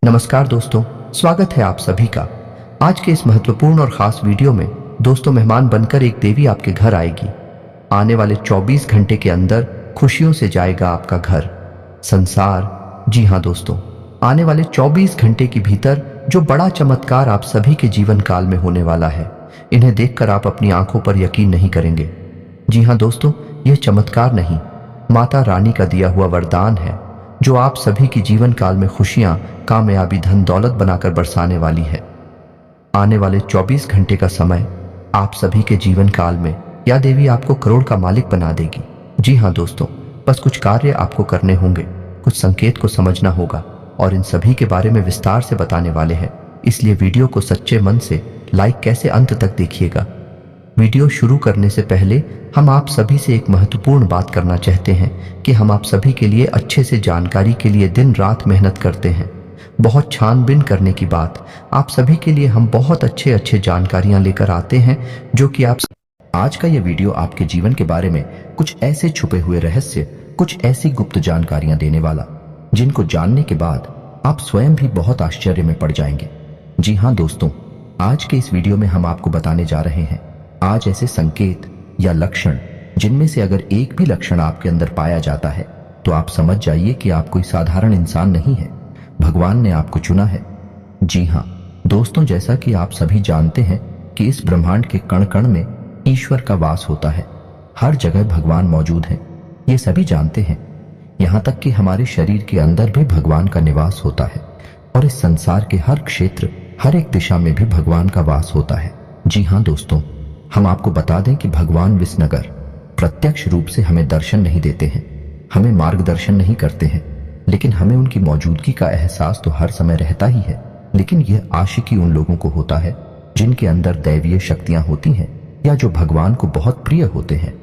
नमस्कार दोस्तों, स्वागत है आप सभी का। आज के इस महत्वपूर्ण और खास वीडियो में दोस्तों मेहमान बनकर एक देवी आपके घर आएगी। आने वाले 24 घंटे के अंदर खुशियों से जाएगा आपका घर, संसार। जी हाँ दोस्तों, आने वाले 24 घंटे के भीतर जो बड़ा चमत्कार आप सभी के जीवन काल में होने वाला है, इन्हें देखकर आप अपनी आंखों पर यकीन नहीं करेंगे। जी हाँ दोस्तों, यह चमत्कार नहीं, माता रानी का दिया हुआ वरदान है जो आप सभी की जीवन काल में खुशियां, कामयाबी, धन दौलत बनाकर बरसाने वाली है। आने वाले 24 घंटे का समय आप सभी के जीवन काल में यह देवी आपको करोड़ का मालिक बना देगी। जी हाँ दोस्तों, बस कुछ कार्य आपको करने होंगे, कुछ संकेत को समझना होगा और इन सभी के बारे में विस्तार से बताने वाले हैं। इसलिए वीडियो को सच्चे मन से लाइक कैसे अंत तक देखिएगा। वीडियो शुरू करने से पहले हम आप सभी से एक महत्वपूर्ण बात करना चाहते हैं कि हम आप सभी के लिए अच्छे से जानकारी के लिए दिन रात मेहनत करते हैं। बहुत छानबीन करने की बात, आप सभी के लिए हम बहुत अच्छे जानकारियां लेकर आते हैं जो कि आप आज का ये वीडियो आपके जीवन के बारे में कुछ ऐसे छुपे हुए रहस्य, कुछ ऐसी गुप्त जानकारियां देने वाला जिनको जानने के बाद आप स्वयं भी बहुत आश्चर्य में पड़ जाएंगे। जी हाँ दोस्तों, आज के इस वीडियो में हम आपको बताने जा रहे हैं आज ऐसे संकेत या लक्षण जिनमें से अगर एक भी लक्षण आपके अंदर पाया जाता है तो आप समझ जाइए कि आप कोई साधारण इंसान नहीं है, भगवान ने आपको चुना है। जी हाँ दोस्तों, जैसा कि आप सभी जानते हैं कि इस ब्रह्मांड के कण कण में ईश्वर का वास होता है, हर जगह भगवान मौजूद है, ये सभी जानते हैं। यहाँ तक कि हमारे शरीर के अंदर भी भगवान का निवास होता है और इस संसार के हर क्षेत्र, हर एक दिशा में भी भगवान का वास होता है। जी हाँ दोस्तों, हम आपको बता दें कि भगवान विष्णुगर प्रत्यक्ष रूप से हमें दर्शन नहीं देते हैं, हमें मार्गदर्शन नहीं करते हैं, लेकिन हमें उनकी मौजूदगी का एहसास तो हर समय रहता ही है। लेकिन यह आशिकी उन लोगों को होता है जिनके अंदर दैवीय शक्तियां होती हैं या जो भगवान को बहुत प्रिय होते हैं।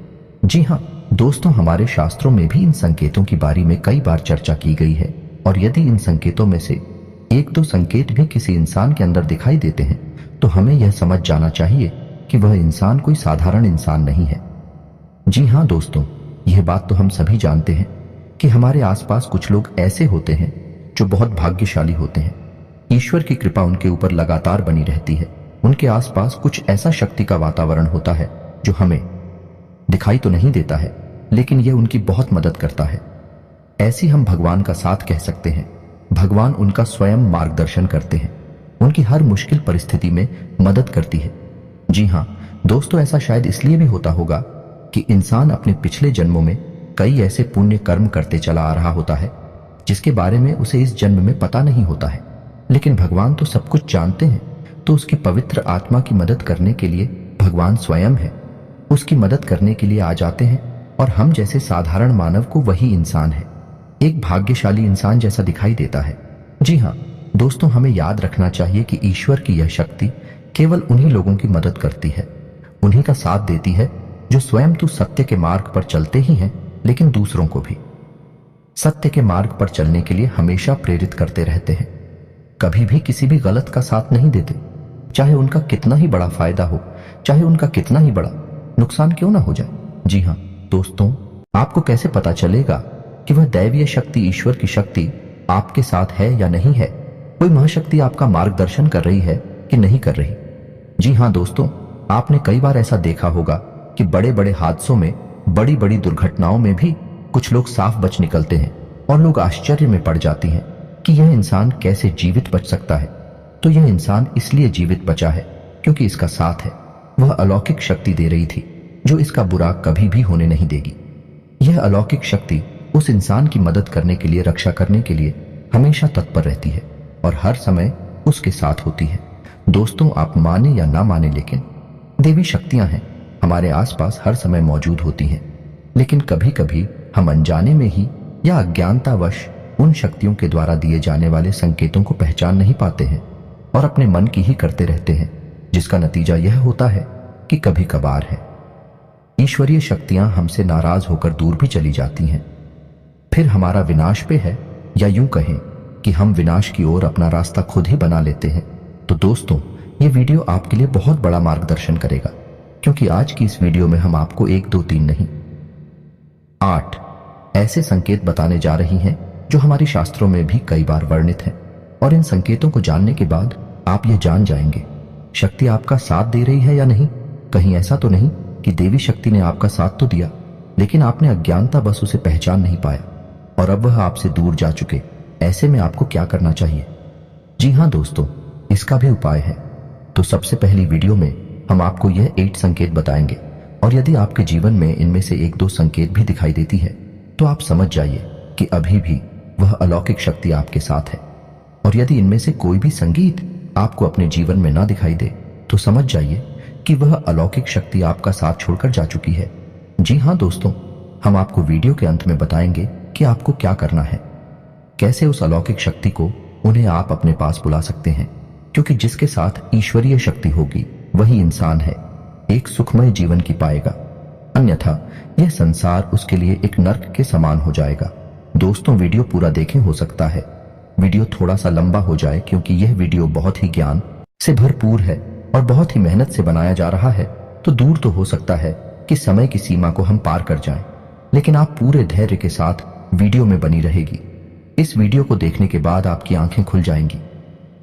जी हाँ दोस्तों, हमारे शास्त्रों में भी इन संकेतों की बारे में कई बार चर्चा की गई है और यदि इन संकेतों में से एक दो संकेत भी किसी इंसान के अंदर दिखाई देते हैं तो हमें यह समझ जाना चाहिए कि वह इंसान कोई साधारण इंसान नहीं है। जी हाँ दोस्तों, यह बात तो हम सभी जानते हैं कि हमारे आसपास कुछ लोग ऐसे होते हैं जो बहुत भाग्यशाली होते हैं। ईश्वर की कृपा उनके ऊपर लगातार बनी रहती है। उनके आसपास कुछ ऐसा शक्ति का वातावरण होता है जो हमें दिखाई तो नहीं देता है, लेकिन यह उनकी बहुत मदद करता है। ऐसी हम भगवान का साथ कह सकते हैं। भगवान उनका स्वयं मार्गदर्शन करते हैं, उनकी हर मुश्किल परिस्थिति में मदद करती है। जी हाँ दोस्तों, ऐसा शायद इसलिए भी होता होगा कि इंसान अपने पिछले जन्मों में कई ऐसे पुण्य कर्म करते चला आ रहा होता है जिसके बारे में उसे इस जन्म में पता नहीं होता है, लेकिन भगवान तो सब कुछ जानते हैं। तो उसकी पवित्र आत्मा की मदद करने के लिए भगवान स्वयं है, उसकी मदद करने के लिए आ जाते हैं और हम जैसे साधारण मानव को वही इंसान है, एक भाग्यशाली इंसान जैसा दिखाई देता है। जी हाँ दोस्तों, हमें याद रखना चाहिए कि ईश्वर की यह शक्ति केवल उन्हीं लोगों की मदद करती है, उन्हीं का साथ देती है जो स्वयं तो सत्य के मार्ग पर चलते ही हैं, लेकिन दूसरों को भी सत्य के मार्ग पर चलने के लिए हमेशा प्रेरित करते रहते हैं। कभी भी किसी भी गलत का साथ नहीं देते, चाहे उनका कितना ही बड़ा फायदा हो, चाहे उनका कितना ही बड़ा नुकसान क्यों ना हो जाए। जी हाँ दोस्तों, आपको कैसे पता चलेगा कि वह दैवीय शक्ति, ईश्वर की शक्ति आपके साथ है या नहीं है? कोई महाशक्ति आपका मार्गदर्शन कर रही है कि नहीं कर रही? जी हाँ दोस्तों, आपने कई बार ऐसा देखा होगा कि बड़े बड़े हादसों में, बड़ी बड़ी दुर्घटनाओं में भी कुछ लोग साफ बच निकलते हैं और लोग आश्चर्य में पड़ जाती हैं कि यह इंसान कैसे जीवित बच सकता है। तो यह इंसान इसलिए जीवित बचा है क्योंकि इसका साथ है, वह अलौकिक शक्ति दे रही थी जो इसका बुरा कभी भी होने नहीं देगी। यह अलौकिक शक्ति उस इंसान की मदद करने के लिए, रक्षा करने के लिए हमेशा तत्पर रहती है और हर समय उसके साथ होती है। दोस्तों, आप माने या ना माने, लेकिन देवी शक्तियां हैं, हमारे आसपास हर समय मौजूद होती हैं। लेकिन कभी कभी हम अनजाने में ही या अज्ञानतावश उन शक्तियों के द्वारा दिए जाने वाले संकेतों को पहचान नहीं पाते हैं और अपने मन की ही करते रहते हैं, जिसका नतीजा यह होता है कि कभी कभार है ईश्वरीय शक्तियां हमसे नाराज होकर दूर भी चली जाती हैं। फिर हमारा विनाश पे है, या यूं कहें कि हम विनाश की ओर अपना रास्ता खुद ही बना लेते हैं। तो दोस्तों, ये वीडियो आपके लिए बहुत बड़ा मार्गदर्शन करेगा, क्योंकि आज की इस वीडियो में हम आपको 1, 2, 3 नहीं 8 ऐसे संकेत बताने जा रही हैं जो हमारे शास्त्रों में भी कई बार वर्णित हैं। और इन संकेतों को जानने के बाद आप ये जान जाएंगे शक्ति आपका साथ दे रही है या नहीं। कहीं ऐसा तो नहीं कि देवी शक्ति ने आपका साथ तो दिया, लेकिन आपने अज्ञानता बस उसे पहचान नहीं पाया और अब वह आपसे दूर जा चुके। ऐसे में आपको क्या करना चाहिए? जी हाँ दोस्तों, इसका भी उपाय है। तो सबसे पहली वीडियो में हम आपको यह 8 संकेत बताएंगे, और यदि आपके जीवन में इनमें से 1-2 संकेत भी दिखाई देती है तो आप समझ जाइए कि अभी भी वह अलौकिक शक्ति आपके साथ है। और यदि इनमें से कोई भी संगीत आपको अपने जीवन में ना दिखाई दे तो समझ जाइए कि वह अलौकिक शक्ति आपका साथ छोड़कर जा चुकी है। जी हाँ दोस्तों, हम आपको वीडियो के अंत में बताएंगे कि आपको क्या करना है, कैसे उस अलौकिक शक्ति को उन्हें आप अपने पास बुला सकते हैं, क्योंकि जिसके साथ ईश्वरीय शक्ति होगी वही इंसान है, एक सुखमय जीवन की पाएगा, अन्यथा यह संसार उसके लिए एक नर्क के समान हो जाएगा। दोस्तों वीडियो पूरा देखें, हो सकता है वीडियो थोड़ा सा लंबा हो जाए क्योंकि यह वीडियो बहुत ही ज्ञान से भरपूर है और बहुत ही मेहनत से बनाया जा रहा है। तो दूर तो हो सकता है कि समय की सीमा को हम पार कर जाएं, लेकिन आप पूरे धैर्य के साथ वीडियो में बनी रहेगी। इस वीडियो को देखने के बाद आपकी आंखें खुल जाएंगी,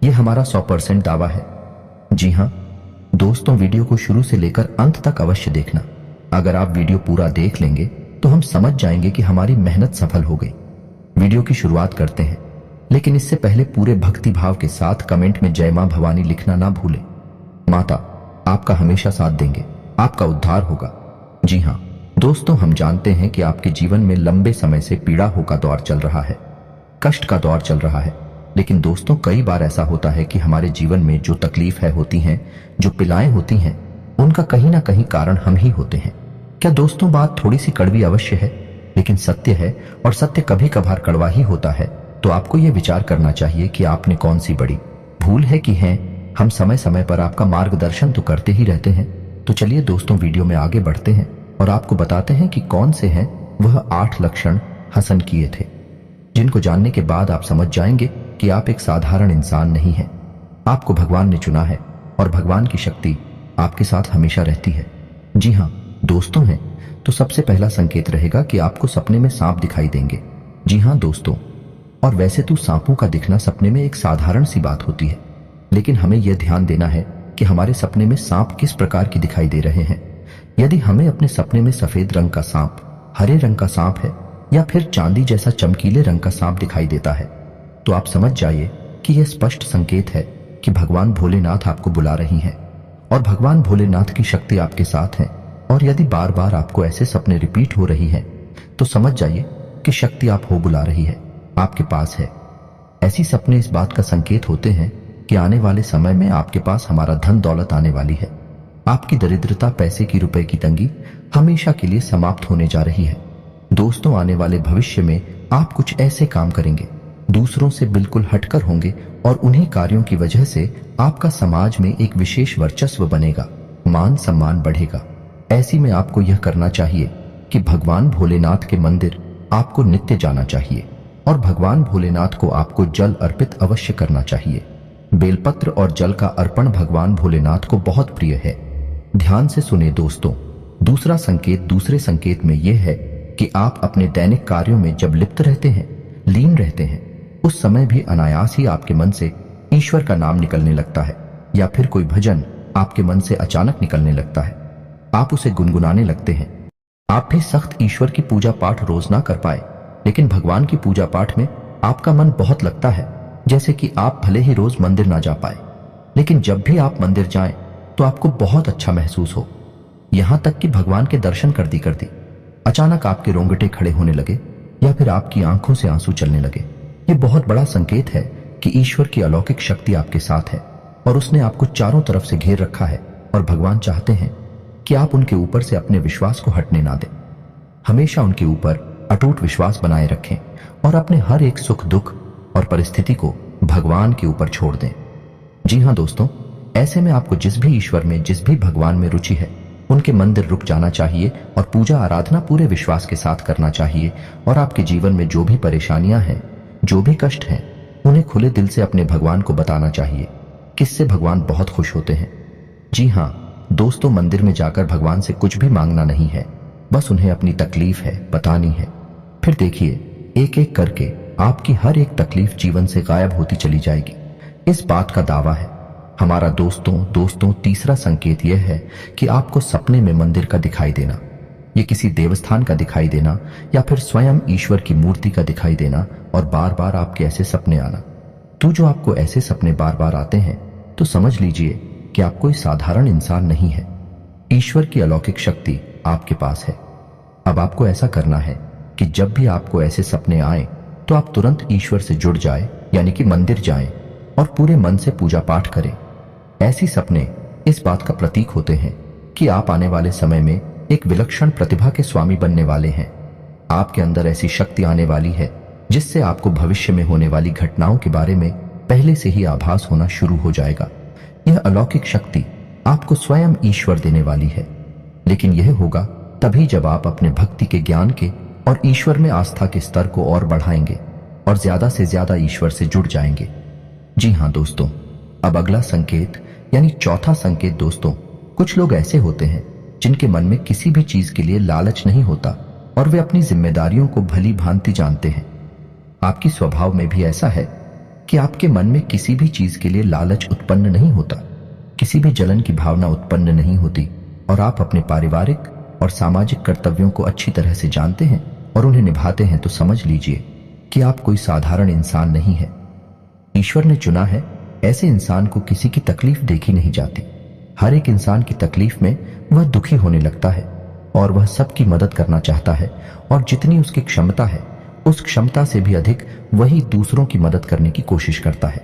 यह हमारा 100% दावा है। जी हाँ दोस्तों, वीडियो को शुरू से लेकर अंत तक अवश्य देखना। अगर आप वीडियो पूरा देख लेंगे तो हम समझ जाएंगे कि हमारी मेहनत सफल हो गई। वीडियो की शुरुआत करते हैं, लेकिन इससे पहले पूरे भक्ति भाव के साथ कमेंट में जय मां भवानी लिखना ना भूलें। माता आपका हमेशा साथ देंगे, आपका उद्धार होगा। जी हाँ दोस्तों, हम जानते हैं कि आपके जीवन में लंबे समय से पीड़ाओं का दौर चल रहा है, कष्ट का दौर चल रहा है। लेकिन दोस्तों कई बार ऐसा होता है कि हमारे जीवन में जो तकलीफें होती हैं, जो पिलाएं होती हैं, उनका कहीं ना कहीं कारण हम ही होते हैं। क्या दोस्तों बात थोड़ी सी कड़वी अवश्य है, लेकिन सत्य है, और सत्य कभी कभार कड़वा ही होता है। तो आपको यह विचार करना चाहिए कि आपने कौन सी बड़ी भूल है की है। हम समय समय पर आपका मार्गदर्शन तो करते ही रहते हैं। तो चलिए दोस्तों वीडियो में आगे बढ़ते हैं और आपको बताते हैं कि कौन से हैं वह 8 लक्षण हसन किए थे, जिनको जानने के बाद आप समझ जाएंगे कि आप एक साधारण इंसान नहीं हैं। आपको भगवान ने चुना है और भगवान की शक्ति आपके साथ हमेशा रहती है। जी हाँ दोस्तों हैं, तो सबसे पहला संकेत रहेगा कि आपको सपने में सांप दिखाई देंगे। जी हाँ दोस्तों, और वैसे तो सांपों का दिखना सपने में एक साधारण सी बात होती है, लेकिन हमें यह ध्यान देना है कि हमारे सपने में सांप किस प्रकार की दिखाई दे रहे हैं। यदि हमें अपने सपने में सफेद रंग का सांप, हरे रंग का सांप है या फिर चांदी जैसा चमकीले रंग का सांप दिखाई देता है, तो आप समझ जाइए कि यह स्पष्ट संकेत है कि भगवान भोलेनाथ आपको बुला रही हैं और भगवान भोलेनाथ की शक्ति आपके साथ है। और यदि बार बार आपको ऐसे सपने रिपीट हो रही हैं, तो समझ जाइए कि शक्ति आप हो बुला रही है, आपके पास है। ऐसी सपने इस बात का संकेत होते हैं कि आने वाले समय में आपके पास हमारा धन दौलत आने वाली है। आपकी दरिद्रता, पैसे की, रुपए की तंगी हमेशा के लिए समाप्त होने जा रही है। दोस्तों आने वाले भविष्य में आप कुछ ऐसे काम करेंगे, दूसरों से बिल्कुल हटकर होंगे, और उन्हीं कार्यों की वजह से आपका समाज में एक विशेष वर्चस्व बनेगा, मान सम्मान बढ़ेगा। ऐसी में आपको यह करना चाहिए कि भगवान भोलेनाथ के मंदिर आपको नित्य जाना चाहिए और भगवान भोलेनाथ को आपको जल अर्पित अवश्य करना चाहिए। बेलपत्र और जल का अर्पण भगवान भोलेनाथ को बहुत प्रिय है। ध्यान से सुने दोस्तों, दूसरा संकेत दूसरे संकेत में यह है कि आप अपने दैनिक कार्यों में जब लिप्त रहते हैं, लीन रहते हैं, उस समय भी अनायास ही आपके मन से ईश्वर का नाम निकलने लगता है, या फिर कोई भजन आपके मन से अचानक निकलने लगता है। आप उसे गुनगुनाने लगते हैं। आप भी सख्त ईश्वर की पूजा पाठ रोज ना कर पाए, लेकिन भगवान की पूजा पाठ में आपका मन बहुत लगता है। जैसे कि आप भले ही रोज मंदिर ना जा पाए, लेकिन जब भी आप मंदिर जाएं तो आपको बहुत अच्छा महसूस हो। यहां तक कि भगवान के दर्शन करती करती अचानक आपके रोंगटे खड़े होने लगे या फिर आपकी आंखों से आंसू चलने लगे। ये बहुत बड़ा संकेत है कि ईश्वर की अलौकिक शक्ति आपके साथ है और उसने आपको चारों तरफ से घेर रखा है, और भगवान चाहते हैं कि आप उनके ऊपर से अपने विश्वास को हटने ना दें। हमेशा उनके ऊपर अटूट विश्वास बनाए रखें और अपने हर एक सुख दुख और परिस्थिति को भगवान के ऊपर छोड़ दें। जी हाँ दोस्तों, ऐसे में आपको जिस भी ईश्वर में, जिस भी भगवान में रुचि है, उनके मंदिर रुक जाना चाहिए और पूजा आराधना पूरे विश्वास के साथ करना चाहिए। और आपके जीवन में जो भी परेशानियां हैं, जो भी कष्ट हैं, उन्हें खुले दिल से अपने भगवान को बताना चाहिए, किससे भगवान बहुत खुश होते हैं। जी हाँ दोस्तों, मंदिर में जाकर भगवान से कुछ भी मांगना नहीं है, बस उन्हें अपनी तकलीफ है बतानी है। फिर देखिए एक एक करके आपकी हर एक तकलीफ जीवन से गायब होती चली जाएगी। इस बात का दावा है हमारा। दोस्तों तीसरा संकेत यह है कि आपको सपने में मंदिर का दिखाई देना, ये किसी देवस्थान का दिखाई देना या फिर स्वयं ईश्वर की मूर्ति का दिखाई देना और बार बार आपके ऐसे सपने आना। तो जो आपको ऐसे सपने बार बार आते हैं तो समझ लीजिए कि आप कोई साधारण इंसान नहीं है। ईश्वर की अलौकिक शक्ति आपके पास है। अब आपको ऐसा करना है कि जब भी आपको ऐसे सपने आए तो आप तुरंत ईश्वर से जुड़ जाए, यानी कि मंदिर जाएं और पूरे मन से पूजा पाठ करें। ऐसी सपने इस बात का प्रतीक होते हैं कि आप आने वाले समय में एक विलक्षण प्रतिभा के स्वामी बनने वाले हैं। आपके अंदर ऐसी शक्ति आने वाली है जिससे आपको भविष्य में होने वाली घटनाओं के बारे में पहले से ही आभास होना शुरू हो जाएगा। यह अलौकिक शक्ति आपको स्वयं ईश्वर देने वाली है, लेकिन यह होगा तभी जब आप अपने भक्ति के ज्ञान के और ईश्वर में आस्था के स्तर को और बढ़ाएंगे और ज्यादा से ज्यादा ईश्वर से जुड़ जाएंगे। जी हाँ दोस्तों, अब अगला संकेत यानी चौथा संकेत दोस्तों, कुछ लोग ऐसे होते हैं जिनके मन में किसी भी चीज के लिए लालच नहीं होता और वे अपनी जिम्मेदारियों को भली भांति जानते हैं। आपकी स्वभाव में भी ऐसा है कि आपके मन में किसी भी चीज के लिए लालच उत्पन्न नहीं होता, किसी भी जलन की भावना उत्पन्न नहीं होती और आप अपने पारिवारिक और सामाजिक कर्तव्यों को अच्छी तरह से जानते हैं और उन्हें निभाते हैं। तो समझ लीजिए कि आप कोई साधारण इंसान नहीं है। ईश्वर ने चुना है ऐसे इंसान को किसी की तकलीफ देखी नहीं जाती। हर एक इंसान की तकलीफ में वह दुखी होने लगता है और वह सबकी मदद करना चाहता है और जितनी उसकी क्षमता है उस क्षमता से भी अधिक वही दूसरों की मदद करने की कोशिश करता है।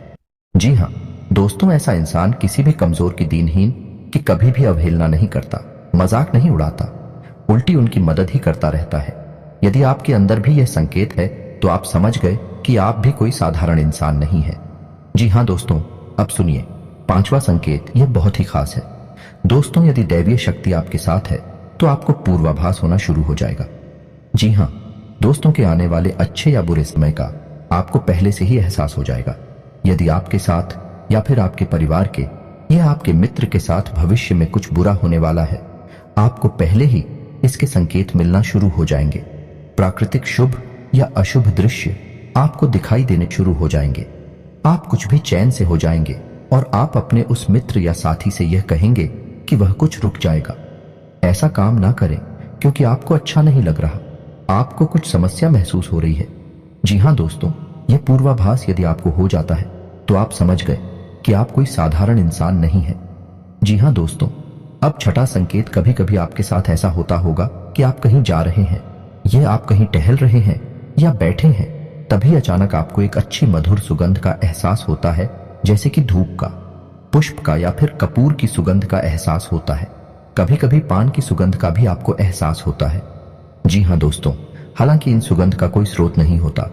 जी हाँ दोस्तों, ऐसा इंसान किसी भी कमजोर की, दीनहीन की कभी भी अवहेलना नहीं करता, मजाक नहीं उड़ाता, उल्टी उनकी मदद ही करता रहता है। यदि आपके अंदर भी यह संकेत है तो आप समझ गए कि आप भी कोई साधारण इंसान नहीं है। जी हाँ दोस्तों, अब सुनिए पांचवा संकेत, यह बहुत ही खास है। दोस्तों, यदि दैवीय शक्ति आपके साथ है तो आपको पूर्वाभास होना शुरू हो जाएगा। जी हाँ दोस्तों, के आने वाले अच्छे या बुरे समय का आपको पहले से ही एहसास हो जाएगा। यदि आपके साथ या फिर आपके परिवार के या आपके मित्र के साथ भविष्य में कुछ बुरा होने वाला है, आपको पहले ही इसके संकेत मिलना शुरू हो जाएंगे। प्राकृतिक शुभ या अशुभ दृश्य आपको दिखाई देने शुरू हो जाएंगे। आप कुछ भी चैन से हो जाएंगे और आप अपने उस मित्र या साथी से यह कहेंगे कि वह कुछ रुक जाएगा, ऐसा काम ना करें क्योंकि आपको अच्छा नहीं लग रहा, आपको कुछ समस्या महसूस हो रही है। जी हाँ दोस्तों, यह पूर्वाभास यदि आपको हो जाता है तो आप समझ गए कि आप कोई साधारण इंसान नहीं है। जी हाँ दोस्तों, अब छठा संकेत, कभी कभी आपके साथ ऐसा होता होगा कि आप कहीं जा रहे हैं, यह आप कहीं टहल रहे हैं या बैठे हैं, तभी अचानक आपको एक अच्छी मधुर सुगंध का एहसास होता है, जैसे कि धूप का, पुष्प का या फिर कपूर की सुगंध का एहसास होता है। कभी कभी पान की सुगंध का भी आपको एहसास होता है। जी हाँ दोस्तों, हालांकि इन सुगंध का कोई स्रोत नहीं होता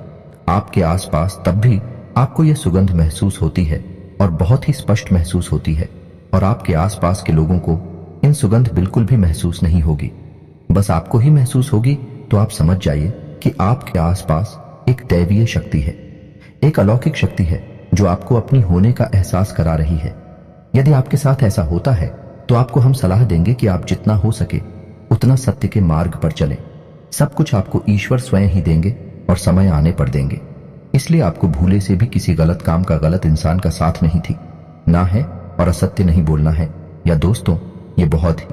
आपके आसपास, तब भी आपको यह सुगंध महसूस होती है और बहुत ही स्पष्ट महसूस होती है और आपके आसपास के लोगों को इन सुगंध बिल्कुल भी महसूस नहीं होगी, बस आपको ही महसूस होगी। तो आप समझ जाइए कि आपके आसपास एक दैवीय शक्ति है, एक अलौकिक शक्ति है जो आपको अपनी होने का एहसास करा रही है। यदि आपके साथ ऐसा होता है तो आपको हम सलाह देंगे कि आप जितना हो सके उतना सत्य के मार्ग पर चलें। सब कुछ आपको ईश्वर स्वयं ही देंगे और समय आने पर देंगे। इसलिए आपको भूले से भी किसी गलत काम का, गलत इंसान का साथ नहीं थी ना है और असत्य नहीं बोलना है। या दोस्तों, ये बहुत ही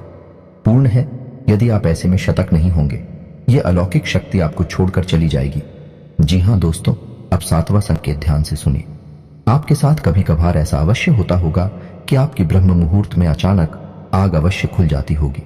पूर्ण है। यदि आप ऐसे में शतक नहीं होंगे, ये अलौकिक शक्ति आपको छोड़कर चली जाएगी। जी हाँ दोस्तों, अब सातवां संकेत ध्यान से सुनिए। आपके साथ कभी कभार ऐसा अवश्य होता होगा कि आपकी ब्रह्म मुहूर्त में अचानक आग अवश्य खुल जाती होगी।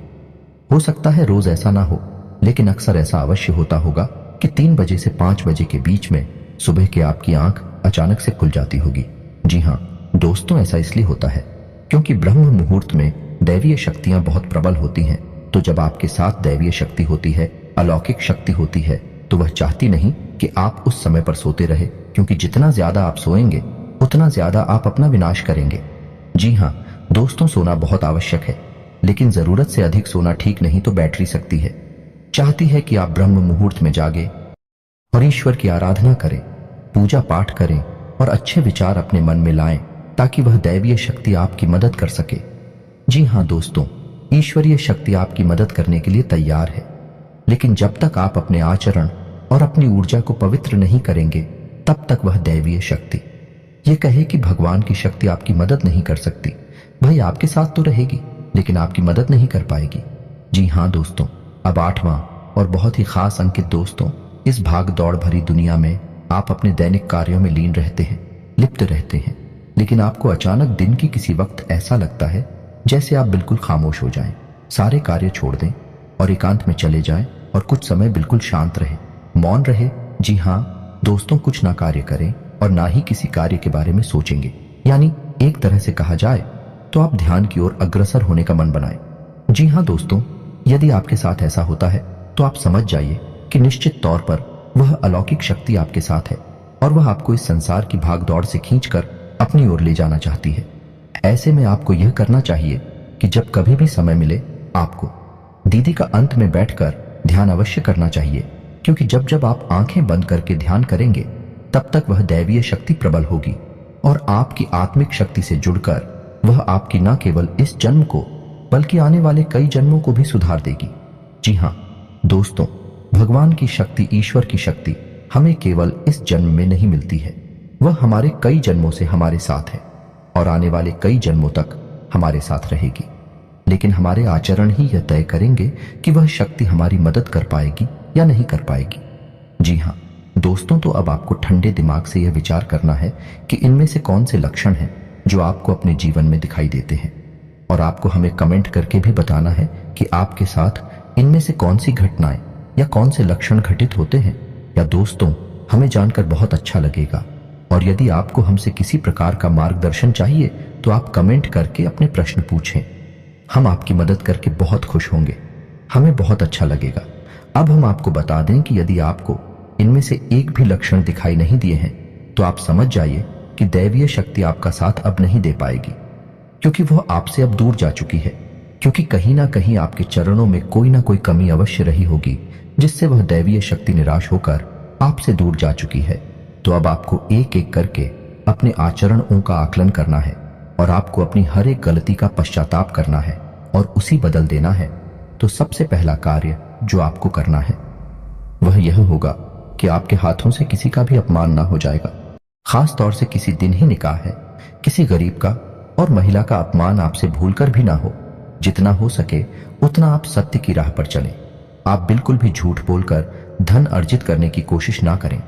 हो सकता है रोज ऐसा ना हो, लेकिन अक्सर ऐसा अवश्य होता होगा कि 3 बजे से 5 बजे के बीच में सुबह के आपकी आंख अचानक से खुल जाती होगी। जी हाँ दोस्तों, ऐसा इसलिए होता है क्योंकि ब्रह्म मुहूर्त में दैवीय शक्तियां बहुत प्रबल होती हैं। तो जब आपके साथ दैवीय शक्ति होती है, अलौकिक शक्ति होती है, तो वह चाहती नहीं कि आप उस समय पर सोते रहे, क्योंकि जितना ज्यादा आप सोएंगे उतना ज्यादा आप अपना विनाश करेंगे। जी हाँ दोस्तों, सोना बहुत आवश्यक है, लेकिन जरूरत से अधिक सोना ठीक नहीं, तो बैटरी सकती है। चाहती है कि आप ब्रह्म मुहूर्त में जागे और ईश्वर की आराधना करें, पूजा पाठ करें और अच्छे विचार अपने मन में लाएं, ताकि वह दैवीय शक्ति आपकी मदद कर सके। जी हाँ दोस्तों, ईश्वरीय शक्ति आपकी मदद करने के लिए तैयार है, लेकिन जब तक आप अपने आचरण और अपनी ऊर्जा को पवित्र नहीं करेंगे, तब तक वह दैवीय शक्ति ये कहे कि भगवान की शक्ति आपकी मदद नहीं कर सकती, भाई आपके साथ तो रहेगी लेकिन आपकी मदद नहीं कर पाएगी। जी हाँ दोस्तों, अब 8वां और बहुत ही खास अंकित दोस्तों, इस भाग दौड़ भरी दुनिया में आप अपने दैनिक कार्यों में लीन रहते हैं, लिप्त रहते हैं, लेकिन आपको अचानक दिन की किसी वक्त ऐसा लगता है जैसे आप बिल्कुल खामोश हो जाएं, सारे कार्य छोड़ दें और एकांत में चले जाएं और कुछ समय बिल्कुल शांत रहे, मौन रहे। जी हाँ दोस्तों, कुछ ना कार्य करें और ना ही किसी कार्य के बारे में सोचेंगे, यानी एक तरह से कहा जाए तो आप ध्यान की ओर अग्रसर होने का मन बनाएं। जी हाँ दोस्तों, यदि आपके साथ ऐसा होता है तो आप समझ जाइए कि निश्चित तौर पर वह अलौकिक शक्ति आपके साथ है और वह आपको इस संसार की भागदौड़ से खींचकर अपनी ओर ले जाना चाहती है। ऐसे में आपको यह करना चाहिए कि जब कभी भी समय मिले आपको दीदी का अंत में बैठकर ध्यान अवश्य करना चाहिए, क्योंकि जब जब आप आंखें बंद करके ध्यान करेंगे तब तक वह दैवीय शक्ति प्रबल होगी और आपकी आत्मिक शक्ति से जुड़कर वह आपकी न केवल इस जन्म को बल्कि आने वाले कई जन्मों को भी सुधार देगी। जी हाँ दोस्तों, भगवान की शक्ति, ईश्वर की शक्ति हमें केवल इस जन्म में नहीं मिलती है, वह हमारे कई जन्मों से हमारे साथ है और आने वाले कई जन्मों तक हमारे साथ रहेगी। लेकिन हमारे आचरण ही यह तय करेंगे कि वह शक्ति हमारी मदद कर पाएगी या नहीं कर पाएगी। जी हाँ दोस्तों, तो अब आपको ठंडे दिमाग से यह विचार करना है कि इनमें से कौन से लक्षण हैं जो आपको अपने जीवन में दिखाई देते हैं, और आपको हमें कमेंट करके भी बताना है कि आपके साथ इनमें से कौन सी घटनाएं या कौन से लक्षण घटित होते हैं। या दोस्तों, हमें जानकर बहुत अच्छा लगेगा, और यदि आपको हमसे किसी प्रकार का मार्गदर्शन चाहिए तो आप कमेंट करके अपने प्रश्न पूछें, हम आपकी मदद करके बहुत खुश होंगे, हमें बहुत अच्छा लगेगा। अब हम आपको बता दें कि यदि आपको इनमें से एक भी लक्षण दिखाई नहीं दिए हैं तो आप समझ जाइए कि दैवीय शक्ति आपका साथ अब नहीं दे पाएगी, क्योंकि वह आपसे अब दूर जा चुकी है, क्योंकि कहीं ना कहीं आपके चरणों में कोई ना कोई कमी अवश्य रही होगी जिससे वह दैवीय शक्ति निराश होकर आपसे दूर जा चुकी है। तो अब आपको एक एक करके अपने आचरणों का आकलन करना है और आपको अपनी हर एक गलती का पश्चाताप करना है और उसी बदल देना है। तो सबसे पहला कार्य जो आपको करना है वह यह होगा कि आपके हाथों से किसी का भी अपमान ना हो जाएगा। खास तौर से किसी दिन ही निकाह है, किसी गरीब का और महिला का अपमान आपसे भूलकर भी ना हो। जितना हो सके उतना आप सत्य की राह पर चलें। आप बिल्कुल भी झूठ बोलकर धन अर्जित करने की कोशिश ना करें,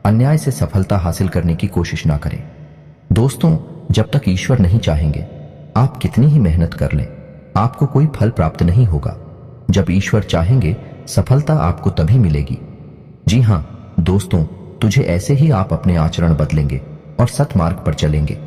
अन्याय से सफलता हासिल करने की कोशिश ना करें। दोस्तों, जब तक ईश्वर नहीं चाहेंगे आप कितनी ही मेहनत कर लें, आपको कोई फल प्राप्त नहीं होगा। जब ईश्वर चाहेंगे सफलता आपको तभी मिलेगी। जी हाँ दोस्तों, तुझे ऐसे ही आप अपने आचरण बदलेंगे और सतमार्ग पर चलेंगे,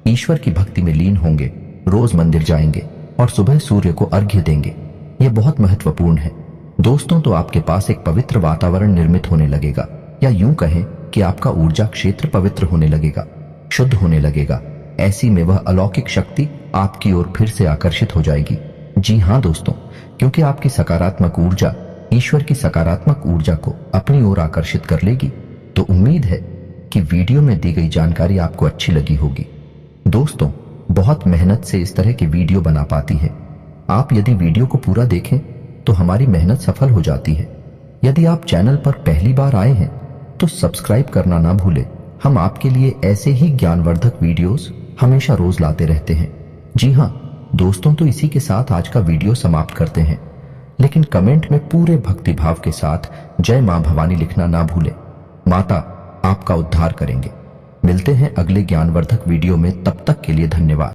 ईश्वर की भक्ति में लीन होंगे, रोज मंदिर जाएंगे और सुबह सूर्य को अर्घ्य देंगे। यह बहुत महत्वपूर्ण है दोस्तों। तो आपके पास एक पवित्र वातावरण निर्मित होने लगेगा, या यूं कहें कि आपका ऊर्जा क्षेत्र पवित्र होने लगेगा, शुद्ध होने लगेगा। ऐसी में वह अलौकिक शक्ति आपकी ओर फिर से आकर्षित हो जाएगी। जी हाँ दोस्तों, क्योंकि आपकी सकारात्मक ऊर्जा ईश्वर की सकारात्मक ऊर्जा को अपनी ओर आकर्षित कर लेगी। तो उम्मीद है कि वीडियो में दी गई जानकारी आपको अच्छी लगी होगी। दोस्तों, बहुत मेहनत से इस तरह की वीडियो बना पाती है। आप यदि वीडियो को पूरा देखें तो हमारी मेहनत सफल हो जाती है। यदि आप चैनल पर पहली बार आए हैं तो सब्सक्राइब करना ना भूलें। हम आपके लिए ऐसे ही ज्ञानवर्धक वीडियोस हमेशा रोज लाते रहते हैं। जी हाँ दोस्तों, तो इसी के साथ आज का वीडियो समाप्त करते हैं, लेकिन कमेंट में पूरे भक्तिभाव के साथ जय मां भवानी लिखना ना भूलें। माता आपका उद्धार करेंगे। मिलते हैं अगले ज्ञानवर्धक वीडियो में, तब तक के लिए धन्यवाद।